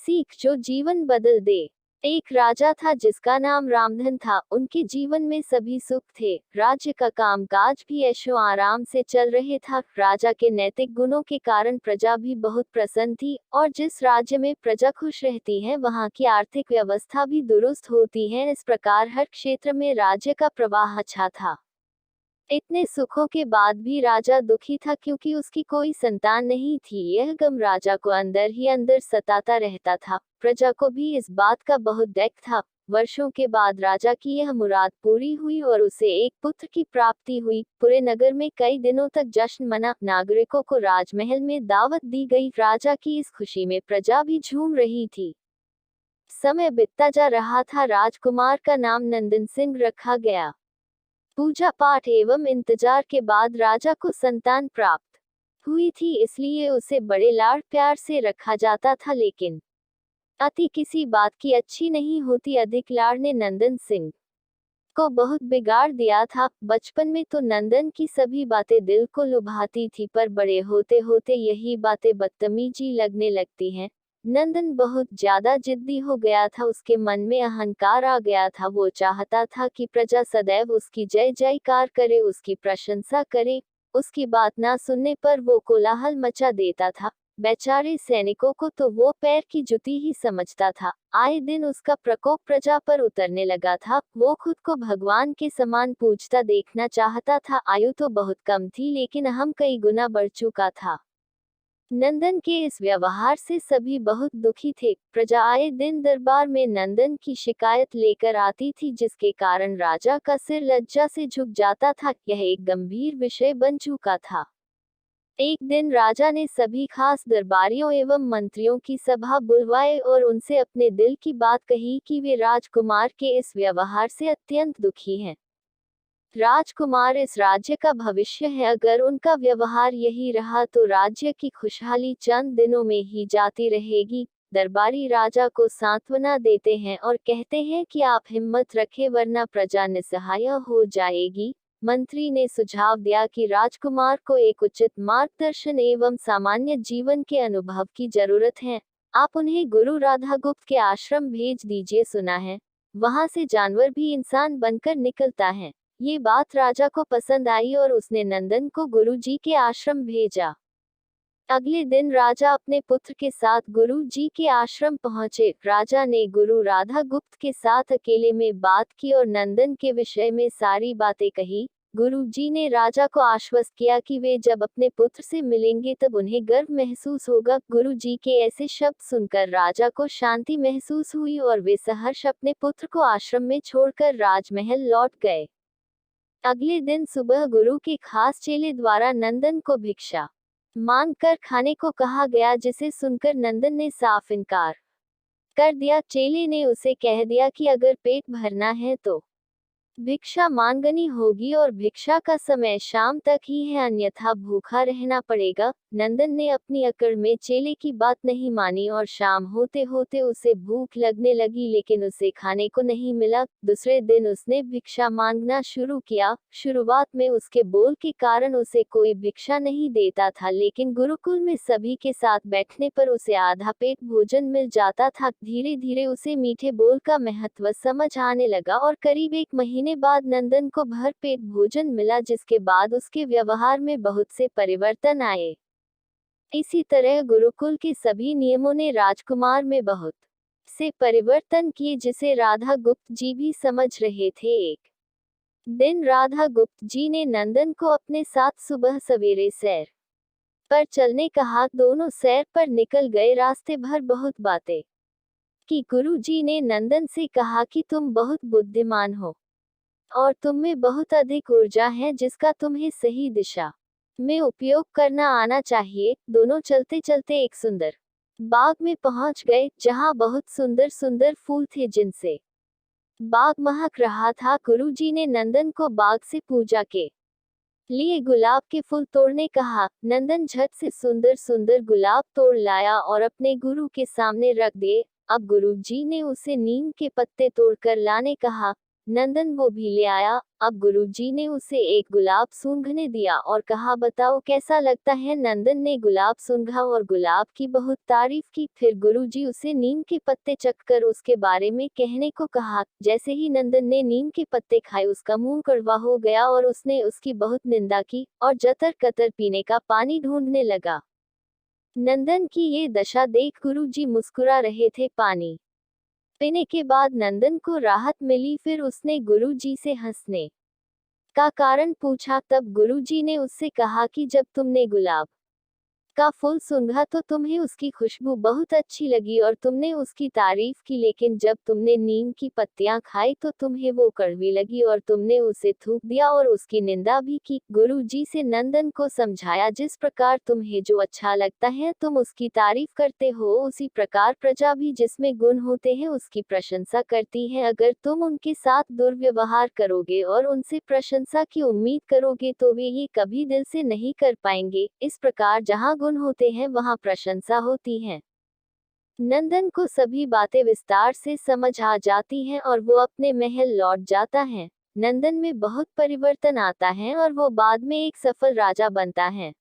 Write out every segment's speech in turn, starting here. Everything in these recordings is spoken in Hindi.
सीख जो जीवन बदल दे। एक राजा था जिसका नाम रामधन था। उनके जीवन में सभी सुख थे। राज्य का कामकाज भी ऐशो आराम से चल रहे था। राजा के नैतिक गुणों के कारण प्रजा भी बहुत प्रसन्न थी, और जिस राज्य में प्रजा खुश रहती है वहां की आर्थिक व्यवस्था भी दुरुस्त होती है। इस प्रकार हर क्षेत्र में राज्य का प्रवाह अच्छा था। इतने सुखों के बाद भी राजा दुखी था, क्योंकि उसकी कोई संतान नहीं थी। यह गम राजा को अंदर ही अंदर सताता रहता था। प्रजा को भी इस बात का बहुत दुख था। वर्षों के बाद राजा की यह मुराद पूरी हुई और उसे एक पुत्र की प्राप्ति हुई। पूरे नगर में कई दिनों तक जश्न मना। नागरिकों को राजमहल में दावत दी गई। राजा की इस खुशी में प्रजा भी झूम रही थी। समय बीतता जा रहा था। राजकुमार का नाम नंदन सिंह रखा गया। पूजा पाठ एवं इंतजार के बाद राजा को संतान प्राप्त हुई थी, इसलिए उसे बड़े लाड प्यार से रखा जाता था। लेकिन अति किसी बात की अच्छी नहीं होती। अधिक लाड़ ने नंदन सिंह को बहुत बिगाड़ दिया था। बचपन में तो नंदन की सभी बातें दिल को लुभाती थी, पर बड़े होते होते यही बातें बदतमीजी लगने लगती हैं। नंदन बहुत ज्यादा जिद्दी हो गया था। उसके मन में अहंकार आ गया था। वो चाहता था कि प्रजा सदैव उसकी जय जयकार करे, उसकी प्रशंसा करे। उसकी बात ना सुनने पर वो कोलाहल मचा देता था। बेचारे सैनिकों को तो वो पैर की जुती ही समझता था। आए दिन उसका प्रकोप प्रजा पर उतरने लगा था। वो खुद को भगवान के समान पूजता देखना चाहता था। आयु तो बहुत कम थी, लेकिन अहम कई गुना बढ़ चुका था। नंदन के इस व्यवहार से सभी बहुत दुखी थे। प्रजा आए दिन दरबार में नंदन की शिकायत लेकर आती थी, जिसके कारण राजा का सिर लज्जा से झुक जाता था। यह एक गंभीर विषय बन चुका था। एक दिन राजा ने सभी खास दरबारियों एवं मंत्रियों की सभा बुलवाए और उनसे अपने दिल की बात कही कि वे राजकुमार के इस व्यवहार से अत्यंत दुखी हैं। राजकुमार इस राज्य का भविष्य है। अगर उनका व्यवहार यही रहा तो राज्य की खुशहाली चंद दिनों में ही जाती रहेगी। दरबारी राजा को सांत्वना देते हैं और कहते हैं कि आप हिम्मत रखें, वरना प्रजा निस्सहाय हो जाएगी। मंत्री ने सुझाव दिया कि राजकुमार को एक उचित मार्गदर्शन एवं सामान्य जीवन के अनुभव की जरूरत है। आप उन्हें गुरु राधागुप्त के आश्रम भेज दीजिए। सुना है वहां से जानवर भी इंसान बनकर निकलता है। ये बात राजा को पसंद आई और उसने नंदन को गुरु जी के आश्रम भेजा। अगले दिन राजा अपने पुत्र के साथ गुरु जी के आश्रम पहुंचे। राजा ने गुरु राधागुप्त के साथ अकेले में बात की और नंदन के विषय में सारी बातें कही। गुरु जी ने राजा को आश्वस्त किया कि वे जब अपने पुत्र से मिलेंगे तब उन्हें गर्व महसूस होगा। गुरु जी के ऐसे शब्द सुनकर राजा को शांति महसूस हुई और वे सहर्ष अपने पुत्र को आश्रम में छोड़कर राजमहल लौट गए। अगले दिन सुबह गुरु के खास चेले द्वारा नंदन को भिक्षा मांग कर खाने को कहा गया, जिसे सुनकर नंदन ने साफ इनकार कर दिया। चेले ने उसे कह दिया कि अगर पेट भरना है तो भिक्षा मांगनी होगी और भिक्षा का समय शाम तक ही है, अन्यथा भूखा रहना पड़ेगा। नंदन ने अपनी अकड़ में चेले की बात नहीं मानी और शाम होते होते उसे भूख लगने लगी, लेकिन उसे खाने को नहीं मिला। दूसरे दिन उसने भिक्षा मांगना शुरू किया। शुरुआत में उसके बोल के कारण उसे कोई भिक्षा नहीं देता था, लेकिन गुरुकुल में सभी के साथ बैठने पर उसे आधा पेट भोजन मिल जाता था। धीरे धीरे उसे मीठे बोल का महत्व समझ आने लगा और करीब 1 महीने बाद नंदन को भर पेट भोजन मिला, जिसके बाद उसके व्यवहार में बहुत से परिवर्तन आए। इसी तरह गुरुकुल के सभी नियमों ने राजकुमार में बहुत से परिवर्तन किए, जिसे राधा गुप्त जी भी समझ रहे थे। एक दिन राधा गुप्त जी ने नंदन को अपने साथ सुबह सवेरे सैर पर चलने कहा। दोनों सैर पर निकल गए। रास्ते भर बहुत बातें की। गुरु जी ने नंदन से कहा कि तुम बहुत बुद्धिमान हो और तुम में बहुत अधिक ऊर्जा है, जिसका तुम्हें सही दिशा में उपयोग करना आना चाहिए। दोनों चलते चलते एक सुंदर बाग में पहुंच गए, जहां बहुत सुंदर सुंदर फूल थे, जिनसे बाग महक रहा था। गुरुजी ने नंदन को बाग से पूजा के लिए गुलाब के फूल तोड़ने कहा। नंदन झट से सुंदर सुंदर गुलाब तोड़ लाया और अपने गुरु के सामने रख दिए। अब गुरुजी ने उसे नीम के पत्ते तोड़कर लाने कहा। नंदन वो भी ले आया। अब गुरुजी ने उसे एक गुलाब सूंघने दिया और कहा, बताओ कैसा लगता है। नंदन ने गुलाब सूंघा और गुलाब की बहुत तारीफ की। फिर गुरुजी उसे नीम के पत्ते चखकर उसके बारे में कहने को कहा। जैसे ही नंदन ने नीम के पत्ते खाए उसका मुंह कड़वा हो गया और उसने उसकी बहुत निंदा की और जतर कतर पीने का पानी ढूंढने लगा। नंदन की ये दशा देख गुरुजी मुस्कुरा रहे थे। पानी पीने के बाद नंदन को राहत मिली। फिर उसने गुरुजी से हंसने का कारण पूछा। तब गुरुजी ने उससे कहा कि जब तुमने गुलाब का फूल सूंघा तो तुम्हें उसकी खुशबू बहुत अच्छी लगी और तुमने उसकी तारीफ की, लेकिन जब तुमने नीम की पत्तियां खाई तो तुम्हें वो कड़वी लगी और तुमने उसे थूक दिया और उसकी निंदा भी की। गुरुजी से नंदन को समझाया, जिस प्रकार तुम्हें जो अच्छा लगता है तुम उसकी तारीफ करते हो, उसी प्रकार प्रजा भी जिसमें गुण होते हैं उसकी प्रशंसा करती है। अगर तुम उनके साथ दुर्व्यवहार करोगे और उनसे प्रशंसा की उम्मीद करोगे तो वे ये कभी दिल से नहीं कर पाएंगे। इस प्रकार जहाँ गुण होते हैं वहाँ प्रशंसा होती है। नंदन को सभी बातें विस्तार से समझ आ जाती हैं और वो अपने महल लौट जाता है। नंदन में बहुत परिवर्तन आता है और वो बाद में एक सफल राजा बनता है।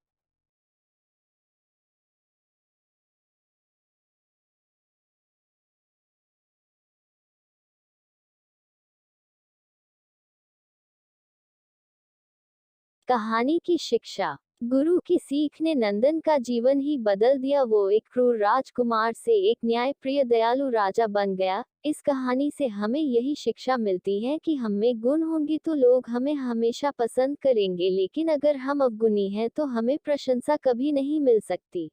कहानी की शिक्षा। गुरु की सीख ने नंदन का जीवन ही बदल दिया। वो एक क्रूर राजकुमार से एक न्यायप्रिय दयालु राजा बन गया। इस कहानी से हमें यही शिक्षा मिलती है कि हम में गुण होंगे तो लोग हमें हमेशा पसंद करेंगे, लेकिन अगर हम अवगुणी हैं तो हमें प्रशंसा कभी नहीं मिल सकती।